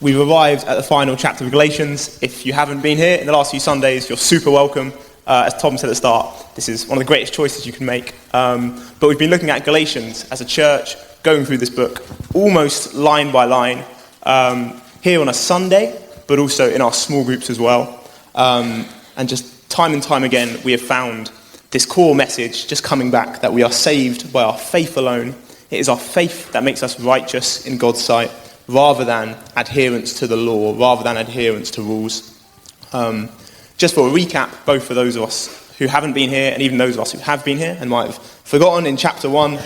We've arrived at the final chapter of Galatians. If you haven't been here in the last few Sundays, you're super welcome. As Tom said at the start, this is one of the greatest choices you can make. But we've been looking at Galatians as a church, going through this book almost line by line, here on a Sunday, but also in our small groups as well. And just time and time again, we have found this core message just coming back, that we are saved by our faith alone. It is our faith that makes us righteous in God's sight, rather than adherence to the law, rather than adherence to rules. Just for a recap, both for those of us who haven't been here, and even those of us who have been here and might have forgotten, in chapter 1,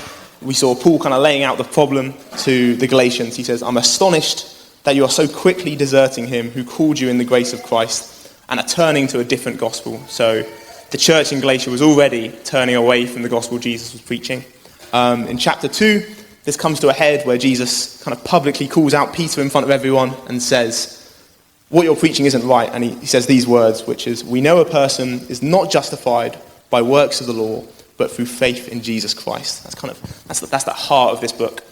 we saw Paul kind of laying out the problem to the Galatians. He says, "I'm astonished that you are so quickly deserting him who called you in the grace of Christ and are turning to a different gospel." So the church in Galatia was already turning away from the gospel Jesus was preaching. In chapter 2, this comes to a head where Jesus kind of publicly calls out Peter in front of everyone and says, what you're preaching isn't right. And he says these words, which is, "We know a person is not justified by works of the law, but through faith in Jesus Christ." That's the heart of this book.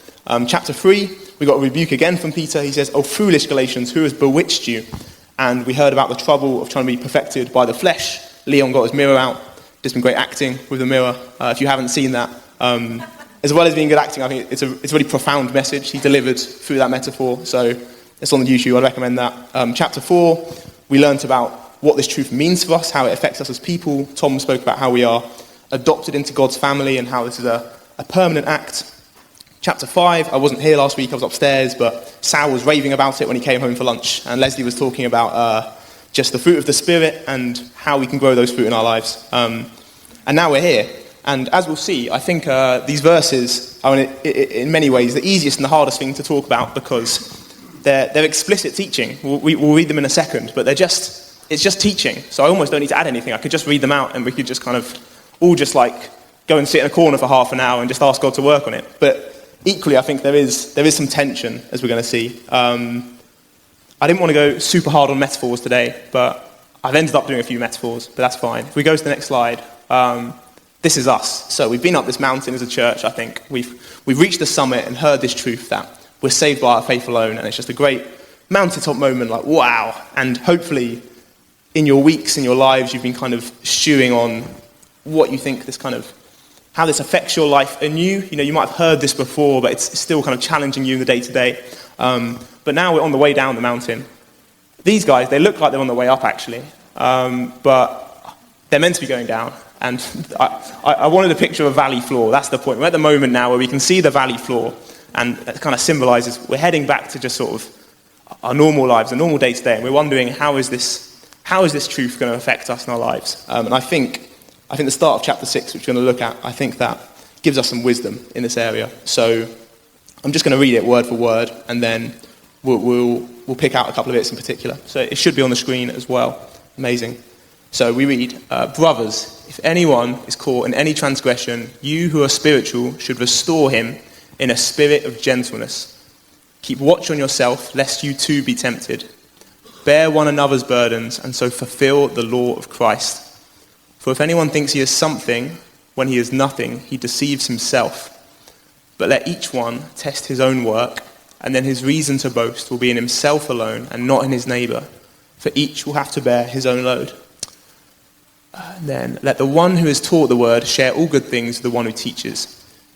Chapter 3, we got a rebuke again from Peter. He says, "Oh, foolish Galatians, who has bewitched you?" And we heard about the trouble of trying to be perfected by the flesh. Leon got his mirror out. Did some great acting with the mirror. If you haven't seen that, as well as being good acting, I think it's a really profound message he delivered through that metaphor. So it's on the YouTube, I'd recommend that. Chapter 4, we learnt about what this truth means for us, how it affects us as people. Tom spoke about how we are adopted into God's family and how this is a permanent act. Chapter 5, I wasn't here last week, I was upstairs, but Sal was raving about it when he came home for lunch. And Leslie was talking about just the fruit of the Spirit and how we can grow those fruit in our lives. And now we're here. And as we'll see, I think these verses are in many ways the easiest and the hardest thing to talk about, because they're explicit teaching. We'll read them in a second, but it's just teaching. So I almost don't need to add anything. I could just read them out and we could just kind of all just like go and sit in a corner for half an hour and just ask God to work on it. But equally, I think there is some tension, as we're going to see. I didn't want to go super hard on metaphors today, but I've ended up doing a few metaphors, but that's fine. If we go to the next slide, this is us. So we've been up this mountain as a church, I think. We've reached the summit and heard this truth that we're saved by our faith alone, and it's just a great mountaintop moment, like, wow. And hopefully, in your weeks, in your lives, you've been kind of stewing on what you think how this affects your life anew. You know, you might have heard this before, but it's still kind of challenging you in the day-to-day. But now we're on the way down the mountain. These guys, they look like they're on the way up, actually. But they're meant to be going down. And I wanted a picture of a valley floor. That's the point. We're at the moment now where we can see the valley floor, and it kind of symbolizes we're heading back to just sort of our normal lives, a normal day-to-day, and we're wondering how is this truth going to affect us in our lives? And I think the start of chapter 6, which we're going to look at, I think that gives us some wisdom in this area. So I'm just going to read it word for word, and then we'll pick out a couple of bits in particular. So it should be on the screen as well. Amazing. So we read, "Brothers, if anyone is caught in any transgression, you who are spiritual should restore him in a spirit of gentleness. Keep watch on yourself, lest you too be tempted. Bear one another's burdens, and so fulfill the law of Christ. For if anyone thinks he is something when he is nothing, he deceives himself. But let each one test his own work, and then his reason to boast will be in himself alone and not in his neighbor, for each will have to bear his own load. Then let the one who is taught the word share all good things with the one who teaches.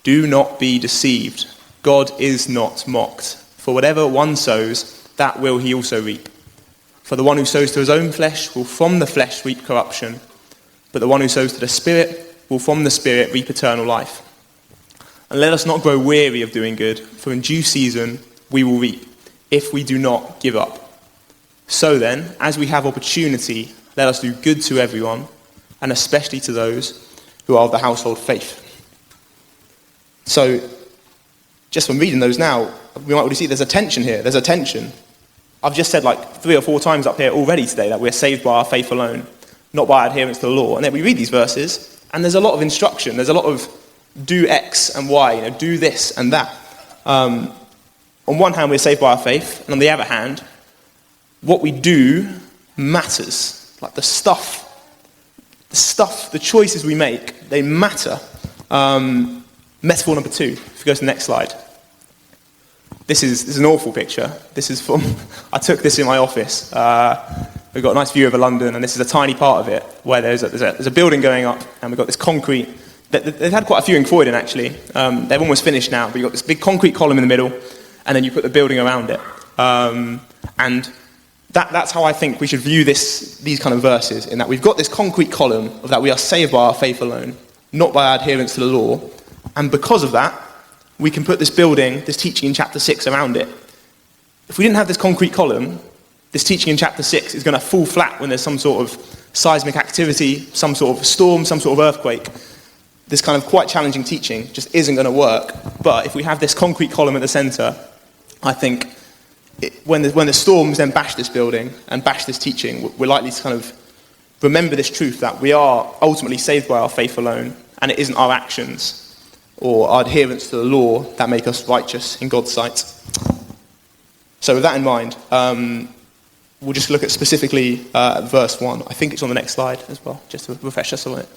Do not be deceived. God is not mocked. For whatever one sows, that will he also reap. For the one who sows to his own flesh will from the flesh reap corruption, but the one who sows to the Spirit will from the Spirit reap eternal life. And let us not grow weary of doing good, for in due season we will reap, if we do not give up. So then, as we have opportunity, let us do good to everyone, and especially to those who are of the household faith." So, just from reading those now, we might already see there's a tension here. There's a tension. I've just said like 3 or 4 times up here already today that we're saved by our faith alone, not by adherence to the law. And then we read these verses, and there's a lot of instruction. There's a lot of do X and Y, do this and that. On one hand, we're saved by our faith, and on the other hand, what we do matters. Like the choices we make, they matter. Metaphor number 2, if you go to the next slide. This is an awful picture. This is from, I took this in my office. We've got a nice view over London, and this is a tiny part of it where there's a building going up, and we've got this concrete. They've had quite a few in Croydon, actually. They've almost finished now, but you've got this big concrete column in the middle, and then you put the building around it. And that's how I think we should view these kind of verses, in that we've got this concrete column of that we are saved by our faith alone, not by our adherence to the law. And because of that, we can put this building, this teaching in chapter 6 around it. If we didn't have this concrete column, this teaching in chapter 6 is going to fall flat when there's some sort of seismic activity, some sort of storm, some sort of earthquake. This kind of quite challenging teaching just isn't going to work. But if we have this concrete column at the centre, I think when the storms then bash this building and bash this teaching, we're likely to kind of remember this truth that we are ultimately saved by our faith alone, and it isn't our actions or our adherence to the law that make us righteous in God's sight. So with that in mind, we'll just look at specifically verse 1. I think it's on the next slide as well, just to refresh us on it.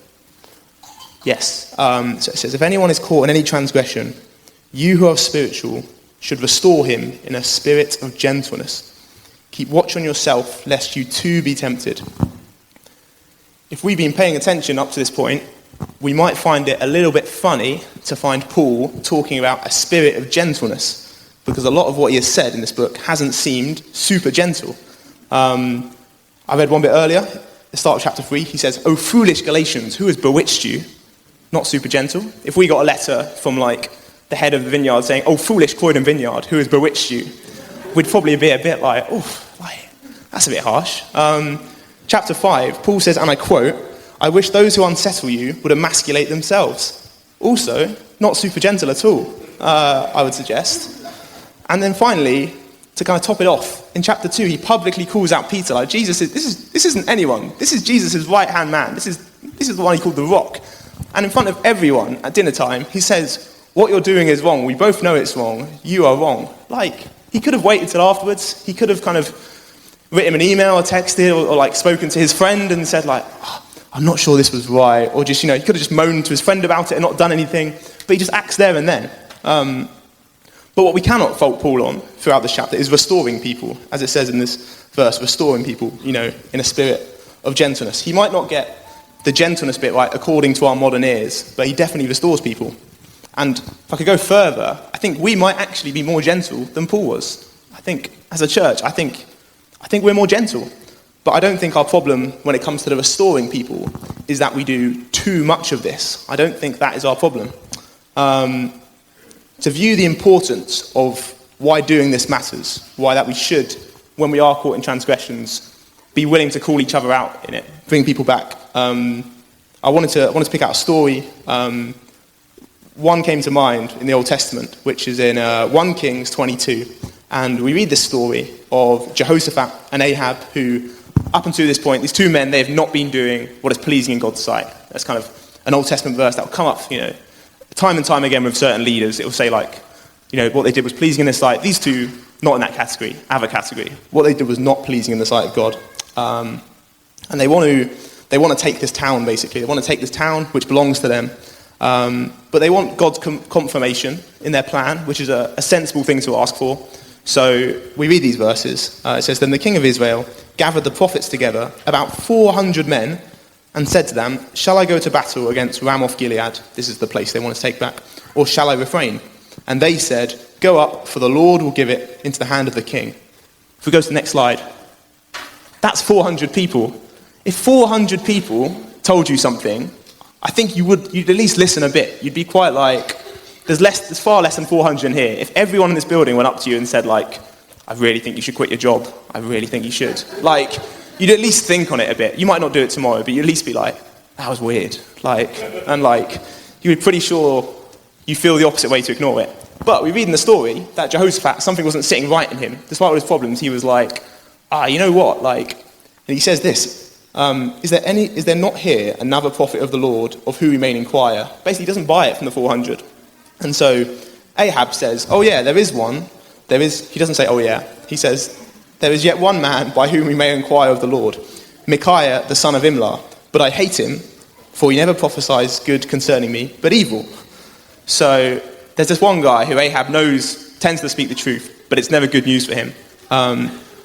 Yes. So it says, if anyone is caught in any transgression, you who are spiritual should restore him in a spirit of gentleness. Keep watch on yourself, lest you too be tempted. If we've been paying attention up to this point, we might find it a little bit funny to find Paul talking about a spirit of gentleness, because a lot of what he has said in this book hasn't seemed super gentle. I read one bit earlier, the start of chapter 3, he says, "O foolish Galatians, who has bewitched you?" Not super gentle. If we got a letter from the head of the Vineyard saying, "Oh, foolish Croydon Vineyard, who has bewitched you?" we'd probably be a bit like, "Oh, that's a bit harsh." Chapter 5, Paul says, and I quote, "I wish those who unsettle you would emasculate themselves." Also, not super gentle at all, I would suggest. And then finally, to kind of top it off, in chapter 2, he publicly calls out Peter, like, this isn't anyone. This is Jesus' right-hand man. This is the one he called the Rock. And in front of everyone at dinner time, he says, "What you're doing is wrong. We both know it's wrong. You are wrong." He could have waited till afterwards. He could have kind of written him an email or texted or spoken to his friend and said, "I'm not sure this was right." Or just, he could have just moaned to his friend about it and not done anything. But he just acts there and then. But what we cannot fault Paul on throughout this chapter is restoring people, as it says in this verse, restoring people, in a spirit of gentleness. He might not get the gentleness bit right according to our modern ears, but he definitely restores people. And if I could go further, I think we might actually be more gentle than Paul was. I think, as a church, I think we're more gentle. But I don't think our problem when it comes to the restoring people is that we do too much of this. I don't think that is our problem. To view the importance of why doing this matters, why that we should, when we are caught in transgressions, be willing to call each other out in it, bring people back. I wanted to pick out a story. One came to mind in the Old Testament, which is in 1 Kings 22. And we read this story of Jehoshaphat and Ahab, who, up until this point, these two men, they have not been doing what is pleasing in God's sight. That's kind of an Old Testament verse that will come up, time and time again with certain leaders. It will say, what they did was pleasing in their sight. These two, not in that category, other category. What they did was not pleasing in the sight of God. And they want to take this town, basically. They want to take this town, which belongs to them. But they want God's confirmation in their plan, which is a sensible thing to ask for. So we read these verses. It says, "Then the king of Israel gathered the prophets together, about 400 men, and said to them, 'Shall I go to battle against Ramoth Gilead?'" This is the place they want to take back. "Or shall I refrain?" And they said, "Go up, for the Lord will give it into the hand of the king." If we go to the next slide, that's 400 people. If 400 people told you something, I think you'd at least listen a bit. You'd be quite there's far less than 400 in here. If everyone in this building went up to you and said, "I really think you should quit your job. I really think you should." You'd at least think on it a bit. You might not do it tomorrow, but you'd at least be like, "That was weird." You were pretty sure you feel the opposite way to ignore it. But we read in the story that Jehoshaphat, something wasn't sitting right in him. Despite all his problems, he was like, you know what? And he says this, is there not here another prophet of the Lord of whom we may inquire? Basically, he doesn't buy it from the 400. And so Ahab says, "Oh yeah, there is one. He doesn't say, "Oh yeah." He says, "There is yet one man by whom we may inquire of the Lord, Micaiah, the son of Imlah. But I hate him, for he never prophesies good concerning me, but evil." So there's this one guy who Ahab knows tends to speak the truth, but it's never good news for him.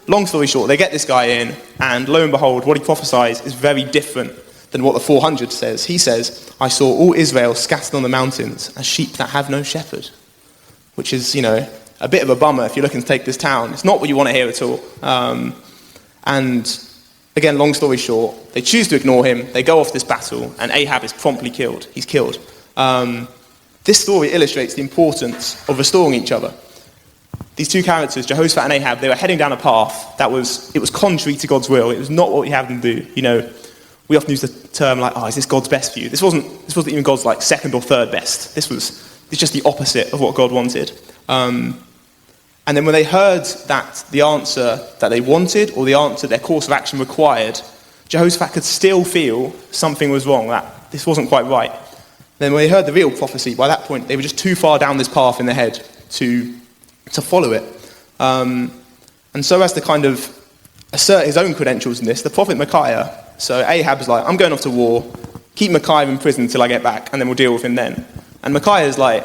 Long story short, they get this guy in, and lo and behold, what he prophesies is very different than what the 400 says. He says, I saw all Israel scattered on the mountains as sheep that have no shepherd. Which is, a bit of a bummer if you're looking to take this town. It's not what you want to hear at all. And again, long story short, they choose to ignore him. They go off this battle, and Ahab is promptly killed. He's killed. This story illustrates the importance of restoring each other. These two characters, Jehoshaphat and Ahab, they were heading down a path that was contrary to God's will. It was not what we had them do. We often use the term like, is this God's best for you? This wasn't even God's like second or third best. It's just the opposite of what God wanted. And then when they heard that the answer that they wanted, or the answer their course of action required, Jehoshaphat could still feel something was wrong, that this wasn't quite right. Then when they heard the real prophecy, by that point they were just too far down this path in their head to follow it. And so as to kind of assert his own credentials in this, the prophet Micaiah, so Ahab's like, I'm going off to war, keep Micaiah in prison until I get back, and then we'll deal with him then. And Micaiah's like,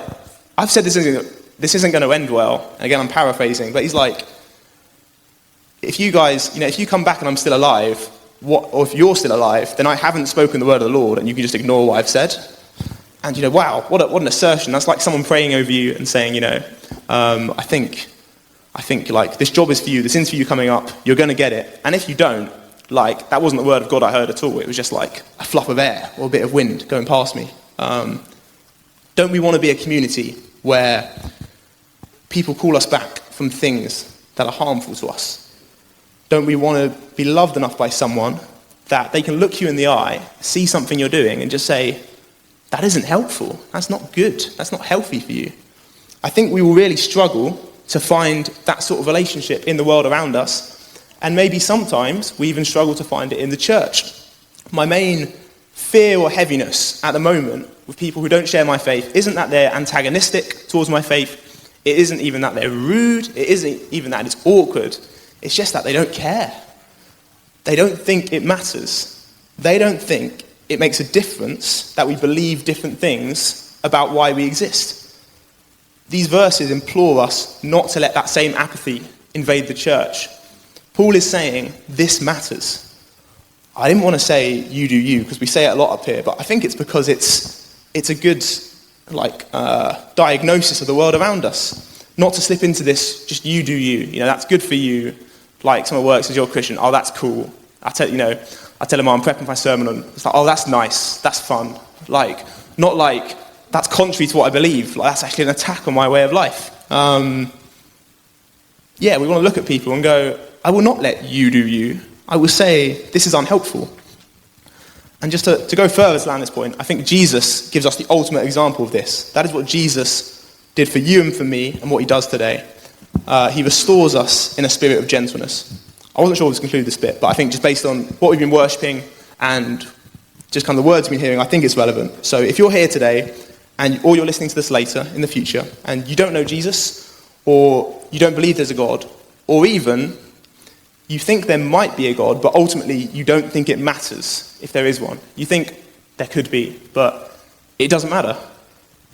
I've said this isn't going to end well. And again, I'm paraphrasing, but he's like, if you guys, if you come back and I'm still alive, or if you're still alive, then I haven't spoken the word of the Lord, and you can just ignore what I've said. And wow, what an assertion. That's like someone praying over you and saying, I think like this job is for you, this interview coming up, you're going to get it. And if you don't, like that wasn't the word of God I heard at all. It was just like a fluff of air or a bit of wind going past me. Don't we want to be a community where people call us back from things that are harmful to us? Don't we want to be loved enough by someone that they can look you in the eye, see something you're doing, and just say, that isn't helpful, that's not good, that's not healthy for you? I think we will really struggle to find that sort of relationship in the world around us, and maybe sometimes we even struggle to find it in the church. My main fear or heaviness at the moment with people who don't share my faith isn't that they're antagonistic towards my faith, it isn't even that they're rude, it isn't even that it's awkward, it's just that they don't care. They don't think it matters. They don't think it makes a difference that we believe different things about why we exist. These verses implore us not to let that same apathy invade the church. Paul is saying, this matters. I didn't want to say, you do you, because we say it a lot up here, but I think it's because it's a good diagnosis of the world around us. Not to slip into this, just you do you. That's good for you. Like someone works as your Christian, that's cool. I tell them, I'm prepping my sermon, and it's like, that's nice, that's fun. Like, not like, that's contrary to what I believe. Like, that's actually an attack on my way of life. We want to look at people and go, I will not let you do you. I will say, this is unhelpful. And just to go further to land this point, I think Jesus gives us the ultimate example of this. That is what Jesus did for you and for me, and what he does today. He restores us in a spirit of gentleness. I wasn't sure if this concluded this bit, but I think just based on what we've been worshipping and just kind of the words we've been hearing, I think it's relevant. So if you're here today, or you're listening to this later in the future, and you don't know Jesus, or you don't believe there's a God, or even you think there might be a God, but ultimately you don't think it matters if there is one. You think there could be, but it doesn't matter.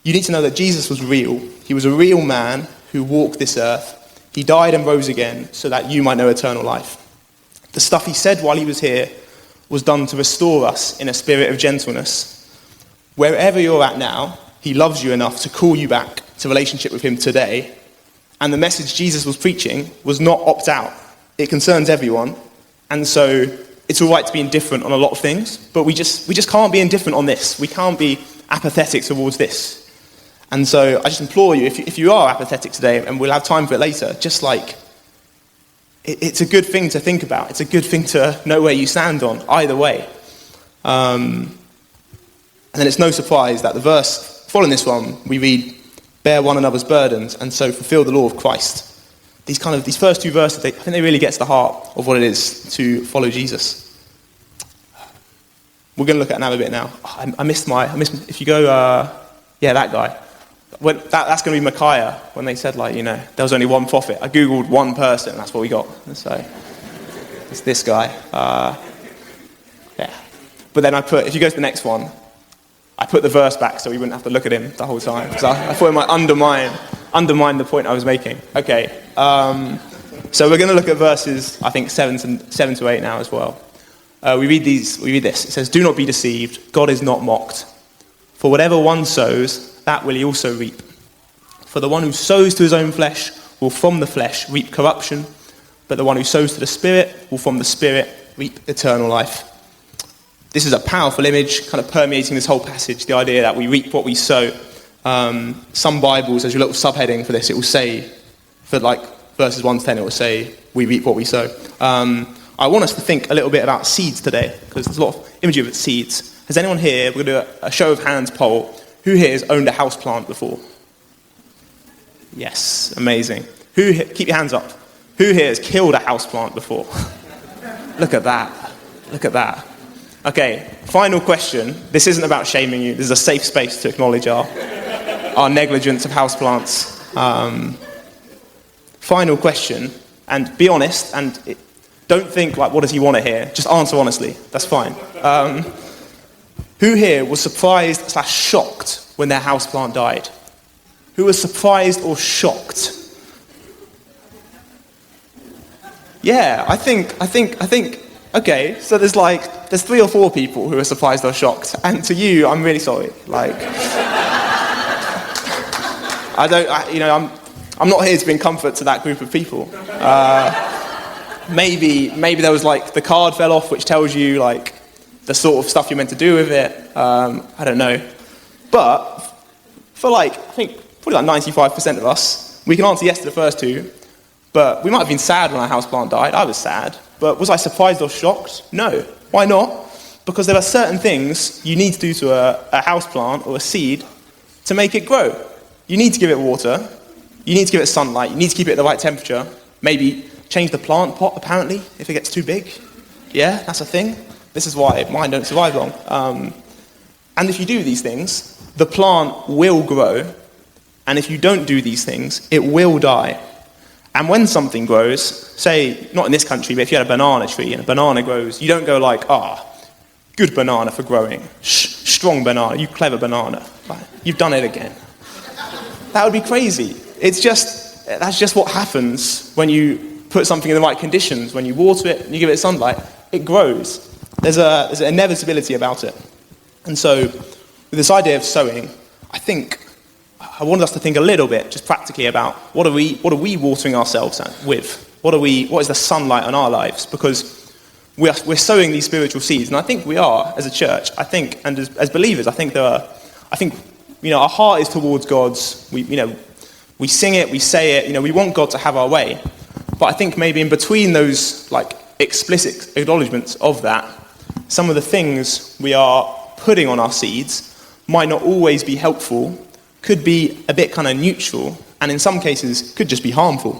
You need to know that Jesus was real. He was a real man who walked this earth. He died and rose again so that you might know eternal life. The stuff he said while he was here was done to restore us in a spirit of gentleness. Wherever you're at now, he loves you enough to call you back to relationship with him today. And the message Jesus was preaching was not opt out. It concerns everyone. And so it's all right to be indifferent on a lot of things, but we just can't be indifferent on this. We can't be apathetic towards this. And so I just implore you, if you are apathetic today, and we'll have time for it later, just like, it's a good thing to think about. It's a good thing to know where you stand on, either way. And then it's no surprise that the verse following this one, we read, bear one another's burdens, and so fulfill the law of Christ. These first two verses, I think they really get to the heart of what it is to follow Jesus. We're going to look at another bit now. I missed if you go, that guy. That's going to be Micaiah, when they said, there was only one prophet. I googled one person, and that's what we got. So, it's this guy. But then if you go to the next one, I put the verse back so we wouldn't have to look at him the whole time, because I thought it might undermine undermine the point I was making. Okay, so we're going to look at verses, I think, 7 to 8 now as well. We read this. It says, "Do not be deceived. God is not mocked. For whatever one sows, that will he also reap. For the one who sows to his own flesh will from the flesh reap corruption, but the one who sows to the Spirit will from the Spirit reap eternal life." This is a powerful image, kind of permeating this whole passage, the idea that we reap what we sow. Some Bibles, as your little subheading for this, it will say, for like verses 1 to 10, it will say, "We reap what we sow." I want us to think a little bit about seeds today, because there's a lot of imagery of seeds. Has anyone here, we're going to do a show of hands poll, who here has owned a houseplant before? Yes, amazing. Keep your hands up. Who here has killed a houseplant before? Look at that. Look at that. Okay, final question. This isn't about shaming you. This is a safe space to acknowledge our negligence of houseplants. Final question, and be honest, and don't think like, what does he want to hear? Just answer honestly. That's fine. Who here was surprised/shocked when their houseplant died? Who was surprised or shocked? Yeah, I think. Okay, so there's 3 or 4 people who are surprised or shocked, and to you, I'm really sorry. Like, I'm not here to bring comfort to that group of people. Maybe there was like the card fell off, which tells you like the sort of stuff you're meant to do with it. I don't know, but for I think probably 95% of us, we can answer yes to the first 2. But we might have been sad when our houseplant died. I was sad. But was I surprised or shocked? No. Why not? Because there are certain things you need to do to a houseplant or a seed to make it grow. You need to give it water. You need to give it sunlight. You need to keep it at the right temperature. Maybe change the plant pot, apparently, if it gets too big. Yeah, that's a thing. This is why mine don't survive long. And if you do these things, the plant will grow. And if you don't do these things, it will die. And when something grows, say, not in this country, but if you had a banana tree and a banana grows, you don't go like, good banana for growing. Strong banana, you clever banana. You've done it again. That would be crazy. That's just what happens when you put something in the right conditions. When you water it and you give it sunlight, it grows. There's an inevitability about it. And so, with this idea of sowing, I wanted us to think a little bit, just practically, about what are we watering ourselves with? What is the sunlight on our lives? Because we're sowing these spiritual seeds, and I think we are as a church. I think, and as believers, I think our heart is towards God's. We sing it, we say it. We want God to have our way. But I think maybe in between those explicit acknowledgements of that, some of the things we are putting on our seeds might not always be helpful. Could be a bit kind of neutral, and in some cases could just be harmful.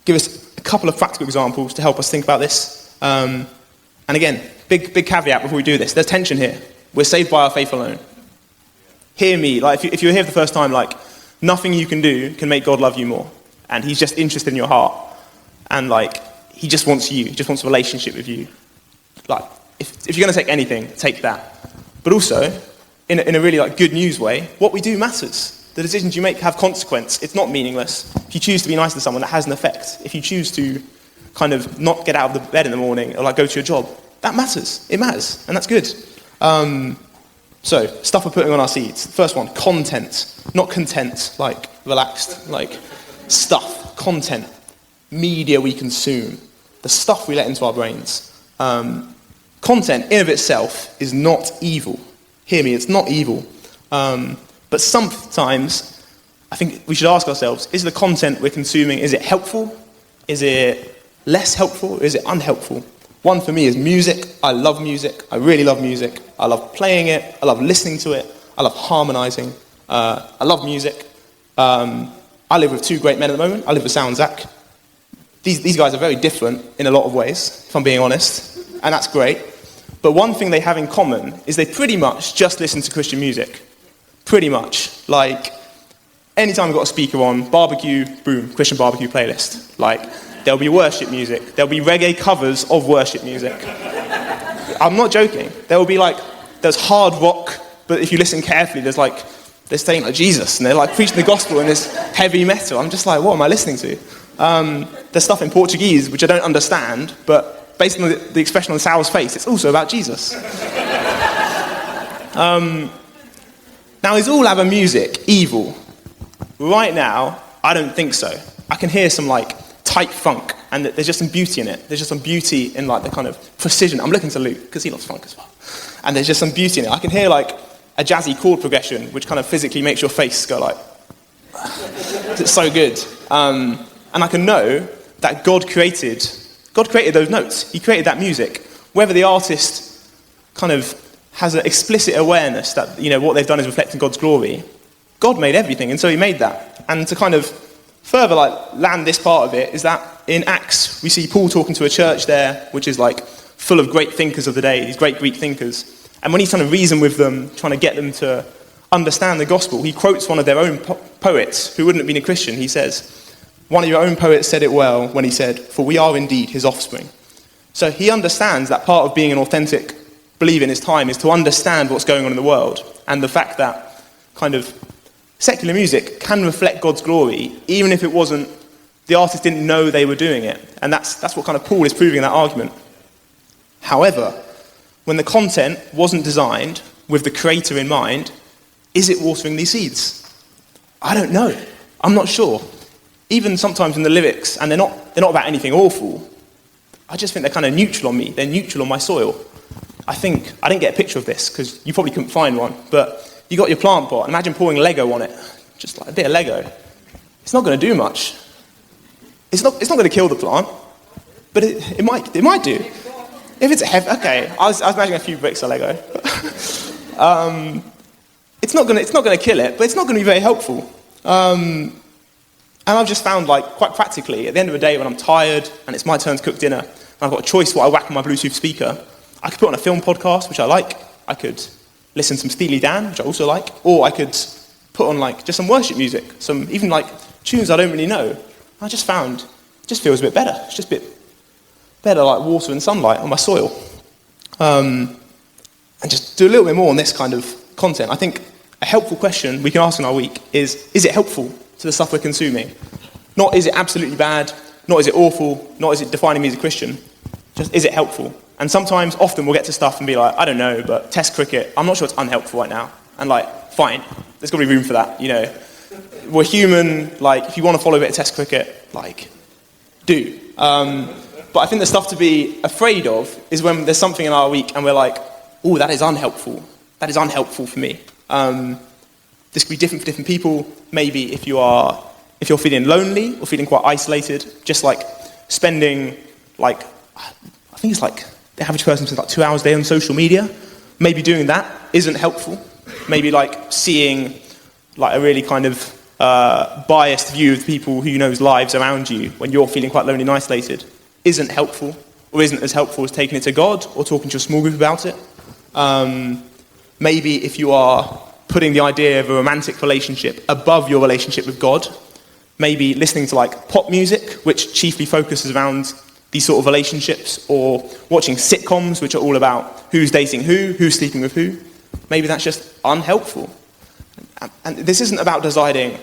Give us a couple of practical examples to help us think about this. And again, big caveat before we do this. There's tension here. We're saved by our faith alone. Hear me. If you're here for the first time, nothing you can do can make God love you more. And he's just interested in your heart. And he just wants you. He just wants a relationship with you. If you're going to take anything, take that. But also, in a really good news way, what we do matters. The decisions you make have consequence. It's not meaningless. If you choose to be nice to someone, that has an effect. If you choose to kind of not get out of the bed in the morning or go to your job, that matters. It matters, and that's good. So, stuff we're putting on our seeds. First one, content. Not content, relaxed. Stuff, content, media we consume, the stuff we let into our brains. Content in of itself is not evil. Hear me, it's not evil. But sometimes, I think we should ask ourselves, is the content we're consuming, is it helpful? Is it less helpful? Or is it unhelpful? One for me is music. I love music. I really love music. I love playing it. I love listening to it. I love harmonizing. I love music. I live with 2 great men at the moment. I live with Sal and Zach. These guys are very different in a lot of ways, if I'm being honest. And that's great. But one thing they have in common is they pretty much just listen to Christian music. Pretty much. Anytime we've got a speaker on, barbecue, boom, Christian barbecue playlist. There'll be worship music. There'll be reggae covers of worship music. I'm not joking. There's hard rock, but if you listen carefully, there's they're saying like Jesus, and they're like preaching the gospel in this heavy metal. I'm just like, what am I listening to? There's stuff in Portuguese which I don't understand, but based on the expression on Sal's face, it's also about Jesus. Now, is all our music evil? Right now, I don't think so. I can hear some like tight funk, and there's just some beauty in it. There's just some beauty in like the kind of precision. I'm looking to Luke because he loves funk as well. And there's just some beauty in it. I can hear like a jazzy chord progression, which kind of physically makes your face go like, it's so good. And I can know that God created those notes. He created that music. Whether the artist kind of has an explicit awareness that, what they've done is reflecting God's glory, God made everything, and so he made that. And to kind of further land this part of it is that in Acts, we see Paul talking to a church there, which is like full of great thinkers of the day, these great Greek thinkers. And when he's trying to reason with them, trying to get them to understand the gospel, he quotes one of their own poets who wouldn't have been a Christian. He says, one of your own poets said it well when he said, "For we are indeed his offspring." So he understands that part of being an authentic believer in his time is to understand what's going on in the world, and the fact that kind of secular music can reflect God's glory, even if it wasn't, the artist didn't know they were doing it. And that's what kind of Paul is proving in that argument. However, when the content wasn't designed with the creator in mind, is it watering these seeds? I don't know. I'm not sure. Even sometimes in the lyrics, and they're not about anything awful, I just think they're kind of neutral on me. They're neutral on my soil. I didn't get a picture of this because you probably couldn't find one, but you got your plant pot. Imagine pouring Lego on it, just like a bit of Lego. It's not going to do much. It's not going to kill the plant, but it might do. If it's heavy, okay. I was imagining a few bricks of Lego. It's not going to kill it, but it's not going to be very helpful. And I've just found, quite practically, at the end of the day when I'm tired and it's my turn to cook dinner, and I've got a choice what I whack on my Bluetooth speaker, I could put on a film podcast, which I like. I could listen to some Steely Dan, which I also like. Or I could put on, just some worship music, some even, tunes I don't really know. I just found, it just feels a bit better. It's just a bit better like water and sunlight on my soil. And just do a little bit more on this kind of content. I think a helpful question we can ask in our week is it helpful to the stuff we're consuming? Not is it absolutely bad, not is it awful, not is it defining me as a Christian, just is it helpful? And often we'll get to stuff and be like, I don't know, but Test cricket, I'm not sure it's unhelpful right now. And fine, there's got to be room for that, We're human, if you want to follow a bit of Test cricket, do. But I think the stuff to be afraid of is when there's something in our week and we're like, oh, that is unhelpful. That is unhelpful for me. This could be different for different people. Maybe if you're feeling lonely or feeling quite isolated, just spending I think it's the average person spends 2 hours a day on social media. Maybe doing that isn't helpful. Maybe seeing a really kind of biased view of the people who know's lives around you when you're feeling quite lonely and isolated isn't helpful, or isn't as helpful as taking it to God or talking to a small group about it. Maybe if you are putting the idea of a romantic relationship above your relationship with God, maybe listening to pop music, which chiefly focuses around these sort of relationships, or watching sitcoms, which are all about who's dating who's sleeping with who. Maybe that's just unhelpful. And this isn't about deciding,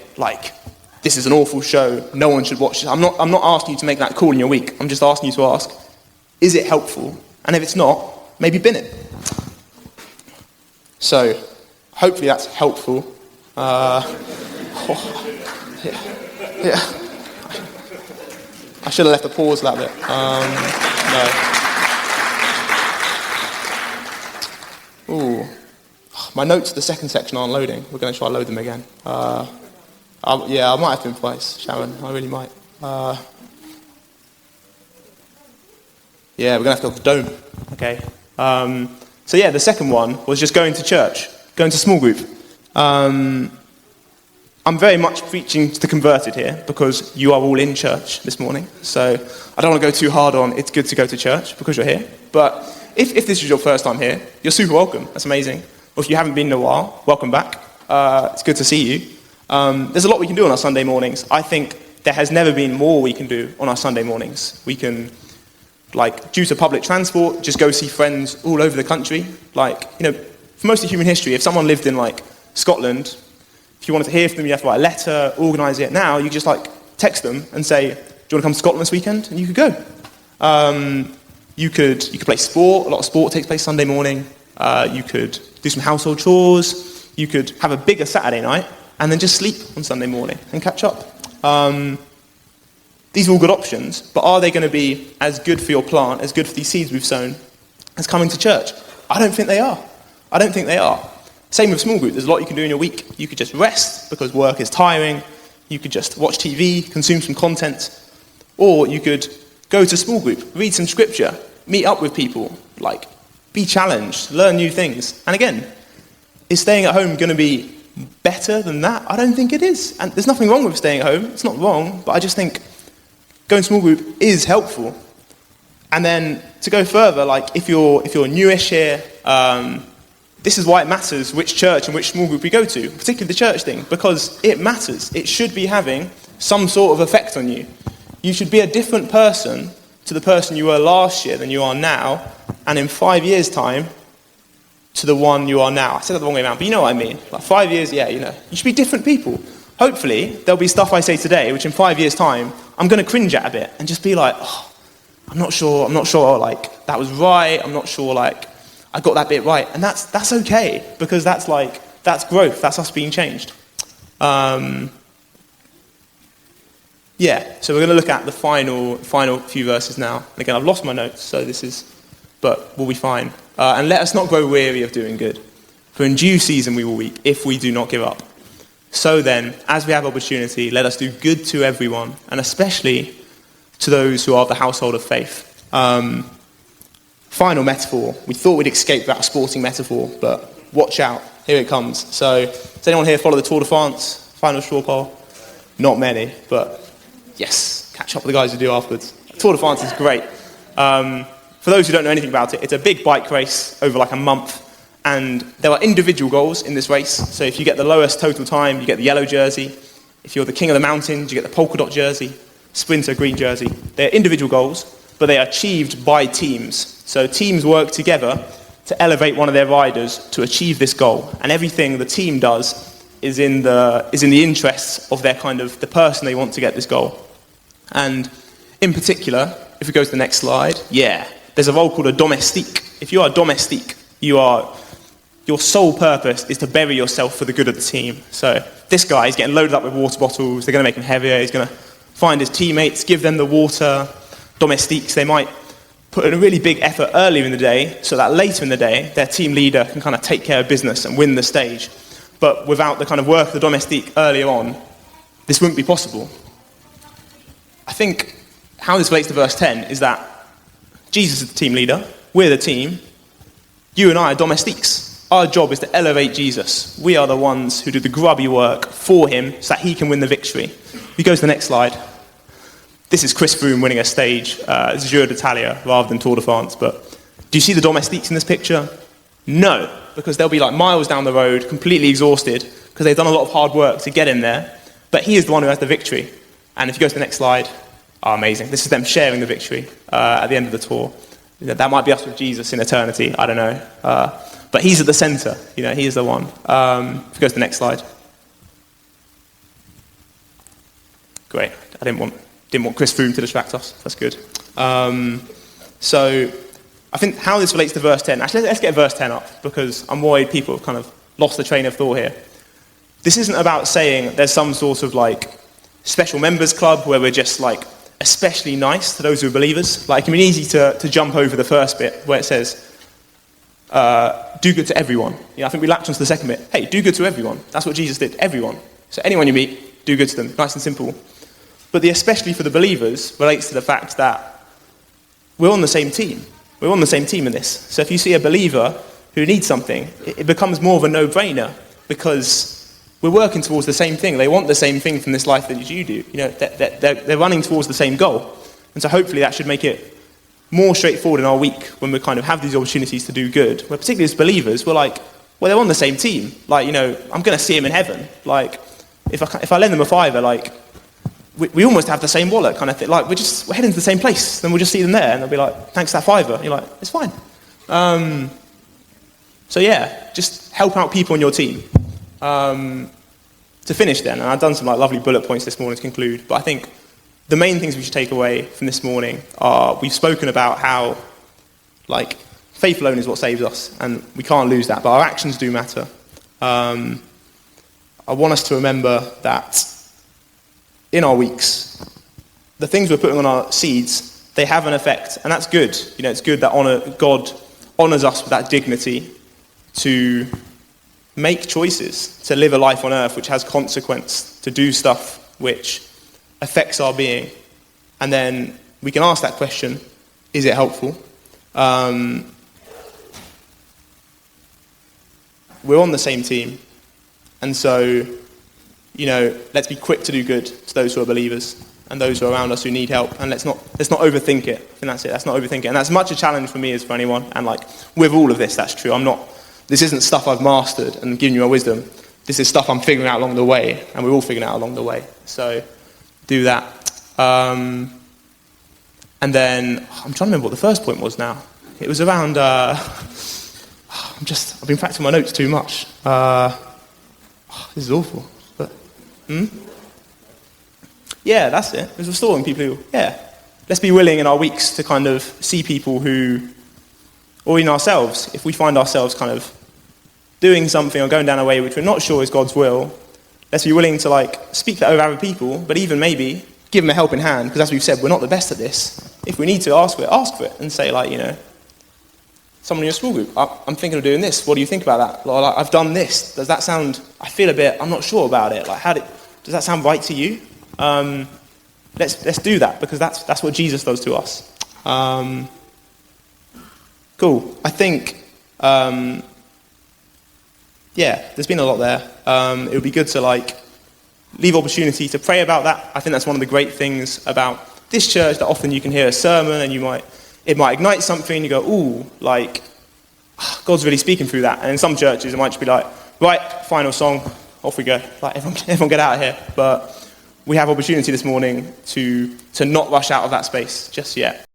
this is an awful show, no one should watch it. I'm not asking you to make that call in your week. I'm just asking you to ask, is it helpful? And if it's not, maybe bin it. So, hopefully that's helpful. Yeah. I should have left a pause that bit. No. Ooh. My notes, the second section aren't loading. We're going to try to load them again. I might have to improvise, Sharon. I really might. We're going to have to go to the dome. Okay. The second one was just going to church, going to small group. I'm very much preaching to the converted here because you are all in church this morning. So I don't want to go too hard on it's good to go to church because you're here. But if this is your first time here, you're super welcome. That's amazing. Or if you haven't been in a while, welcome back. It's good to see you. There's a lot we can do on our Sunday mornings. I think there has never been more we can do on our Sunday mornings. We can, due to public transport, just go see friends all over the country. For most of human history, if someone lived in, Scotland, If you wanted to hear from them, you have to write a letter, organise it. Now you just text them and say, do you want to come to Scotland this weekend? And you could go. You could play sport. A lot of sport takes place Sunday morning. You could do some household chores. You could have a bigger Saturday night and then just sleep on Sunday morning and catch up. These are all good options, but are they going to be as good for your plant, as good for these seeds we've sown, as coming to church? I don't think they are. Same with small group. There's a lot you can do in your week. You could just rest because work is tiring. You could just watch TV, consume some content. Or you could go to small group, read some scripture, meet up with people, be challenged, learn new things. And again, is staying at home going to be better than that? I don't think it is. And there's nothing wrong with staying at home. It's not wrong, but I just think going small group is helpful. And then to go further, if you're newish here, this is why it matters which church and which small group we go to, particularly the church thing, because it matters. It should be having some sort of effect on you. You should be a different person to the person you were last year than you are now, and in 5 years' time, to the one you are now. I said that the wrong way around, but you know what I mean. 5 years, you should be different people. Hopefully, there'll be stuff I say today, which in 5 years' time, I'm going to cringe at a bit and just be like, I'm not sure, that was right. I'm not sure, I got that bit right. And that's okay, because that's growth. That's us being changed. So we're going to look at the final few verses now. And again, I've lost my notes, but we'll be fine. And let us not grow weary of doing good, for in due season we will reap if we do not give up. So then, as we have opportunity, let us do good to everyone, and especially to those who are of the household of faith. Final metaphor. We thought we'd escape that sporting metaphor, but watch out. Here it comes. So, does anyone here follow the Tour de France? Final straw poll? Not many, but yes, catch up with the guys who do afterwards. Tour de France is great. For those who don't know anything about it, it's a big bike race over a month, and there are individual goals in this race. So if you get the lowest total time, you get the yellow jersey. If you're the king of the mountains, you get the polka dot jersey. Sprinter, green jersey. They're individual goals, but they are achieved by teams. So teams work together to elevate one of their riders to achieve this goal, and everything the team does is in the interests of their the person they want to get this goal. And in particular, if we go to the next slide, there's a role called a domestique. If you are a domestique, your sole purpose is to bury yourself for the good of the team. So this guy is getting loaded up with water bottles. They're going to make him heavier. He's going to find his teammates, give them the water. Domestiques, they might put in a really big effort earlier in the day so that later in the day, their team leader can take care of business and win the stage. But without the work of the domestique earlier on, this wouldn't be possible. I think how this relates to verse 10 is that Jesus is the team leader, we're the team, you and I are domestiques. Our job is to elevate Jesus. We are the ones who do the grubby work for him so that he can win the victory. If you go to the next slide. This is Chris Froome winning a stage, Giro d'Italia rather than Tour de France, but do you see the domestiques in this picture? No, because they'll be miles down the road, completely exhausted, because they've done a lot of hard work to get in there, but he is the one who has the victory. And if you go to the next slide, amazing. This is them sharing the victory at the end of the tour. That might be us with Jesus in eternity, I don't know. But he's at the centre, he is the one. If you go to the next slide. Great, I didn't want Chris Froome to distract us, that's good. So I think how this relates to verse 10, actually let's get verse 10 up, because I'm worried people have lost the train of thought here. This isn't about saying there's some sort of special members club where we're just especially nice to those who are believers. It can be easy to jump over the first bit where it says, do good to everyone. I think we latch onto the second bit. Hey, do good to everyone. That's what Jesus did, everyone. So anyone you meet, do good to them. Nice and simple. But the especially for the believers relates to the fact that we're on the same team. We're on the same team in this. So if you see a believer who needs something, it becomes more of a no-brainer because we're working towards the same thing. They want the same thing from this life that you do. They're running towards the same goal. And so hopefully that should make it more straightforward in our week when we have these opportunities to do good. Where particularly as believers, we're they're on the same team. I'm going to see them in heaven. If I lend them a fiver, we almost have the same wallet kind of thing. We're heading to the same place. Then we'll just see them there, and they'll be thanks for that fiver. And you're it's fine. So yeah, just help out people on your team. to finish then, and I've done some lovely bullet points this morning to conclude, but I think the main things we should take away from this morning are we've spoken about how faith alone is what saves us, and we can't lose that, but our actions do matter. I want us to remember that in our weeks, the things we're putting on our seeds, they have an effect, and that's good. It's good that God honours us with that dignity to make choices, to live a life on earth which has consequence, to do stuff which affects our being. And then we can ask that question, is it helpful? We're on the same team. And so, let's be quick to do good to those who are believers and those who are around us who need help. And let's not overthink it. I think that's it. Let's not overthink it. And that's as much a challenge for me as for anyone. And with all of this, that's true. This isn't stuff I've mastered and given you my wisdom. This is stuff I'm figuring out along the way, and we're all figuring out along the way. So do that. And then I'm trying to remember what the first point was now. It was around. I've been practicing my notes too much. This is awful. But yeah, that's it. It was restoring people who. Yeah, let's be willing in our weeks to kind of see people who, or in ourselves, if we find ourselves kind of doing something or going down a way which we're not sure is God's will, let's be willing to speak that over other people, but even maybe give them a helping hand, because as we've said, we're not the best at this. If we need to ask for it, and say someone in your small group, I'm thinking of doing this, what do you think about that? I've done this, does that sound, I feel a bit, I'm not sure about it, does that sound right to you? Let's do that, because that's what Jesus does to us. Cool, I think, there's been a lot there. It would be good to leave opportunity to pray about that. I think that's one of the great things about this church, that often you can hear a sermon and it might ignite something, you go, ooh, God's really speaking through that. And in some churches it might just be right, final song, off we go. Everyone get out of here. But we have opportunity this morning to not rush out of that space just yet.